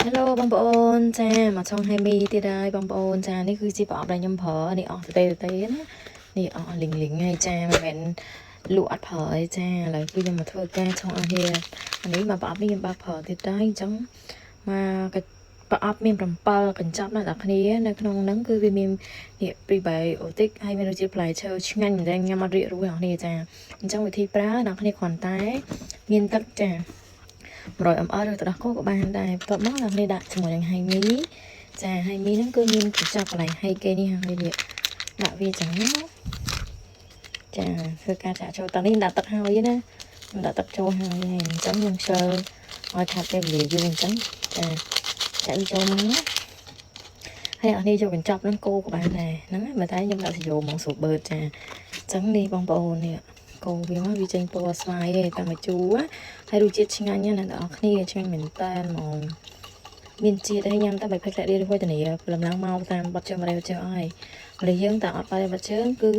Hello បងប្អូនចាមកឆុងហើយមីទៀតហើយបងប្អូនចានេះគឺជាប្រអប់ដែលខ្ញុំប្រើនេះអស់ទៅណានេះអស់លីងហើយចាមិនមែនលក់អត់ប្រើអីចាឥឡូវគឺខ្ញុំមកធ្វើការឆុងអស់នេះអានេះមកប្រអប់នេះខ្ញុំបើកប្រើទៀតដែរអញ្ចឹងមកប្រអប់មាន7កញ្ចប់ណាស់អ្នកគ្នានៅក្នុងហ្នឹងគឺវាមាននេះ prebiotic ហើយមានរសជាតិផ្លែឈើឆ្ងាញ់មែនតើញ៉ាំអត់រាករួចអ្នកគ្នាចាអញ្ចឹងវិធីប្រើអ្នកគ្នាគ្រាន់តែមានទឹកចា100 ml ឬទឹកដោះគោក៏បានដែរបន្ទាប់មកអ្នកនេះដាក់ជាមួយនឹងហៃមីចាហៃមីហ្នឹងគឺមានកញ្ចប់កន្លែងហៃគេនេះហើយនេះដាក់វាចឹងចាធ្វើការចាក់ចូលតនេះដាក់ទឹកហើយណាខ្ញុំដាក់ទឹកចូលហើយអញ្ចឹងយើងខ្ជិលឲ្យខាត់ពេលវេលាយើងអញ្ចឹងចាចាក់វាចូលមកណាហើយអ្នកនេះយកកញ្ចប់ហ្នឹងគោក៏បានដែរហ្នឹងហើយតែខ្ញុំដាក់សាយោមកស្រួលបឺតចាអញ្ចឹងនេះបងប្អូននេះគោវាមកវាចេញពណ៌ស្វាយទេតែមកជូរហើយរសជាតិឆ្ងាញ់ណាស់អ្នកនរគ្នាឆ្ងាញ់មែនតើហ្មងមានជាតិហើយញ៉ាំតែបីផឹកលាក់ដៀរហួយតានីព្រលឹមឡើងមកតាមបាត់ជើងម្ដងជើងអស់ហើយលេយើងតែអត់បាយបាត់ជើងគឺ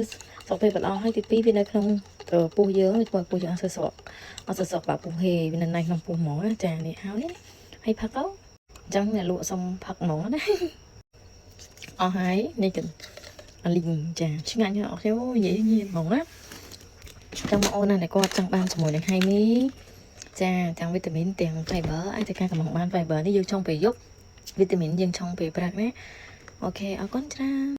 សុខភាពល្អហើយទី2វានៅក្នុងពោះយើងធ្វើពោះយើងអត់សស្រកបាក់ពោះហេវានៅក្នុងពោះហ្មងចានេះហើយផឹកទៅអញ្ចឹងអ្នកលក់សុំផឹកហ្មងណាអស់ហើយនេះគឺអាលីងចាឆ្ងាញ់អស់ខ្ញុំនិយាយញៀនហ្មងណាចាំបងអូនណាអ្នកគាត់ចង់បានជាមួយនឹងហៃមីចាទាំងវីតាមីនទាំង fiber អាចទៅការកំងបាន fiber នេះយើងឆុងពេលយប់វីតាមីនយើងឆុងពេលព្រឹកណាអូខេអរគុណច្រើន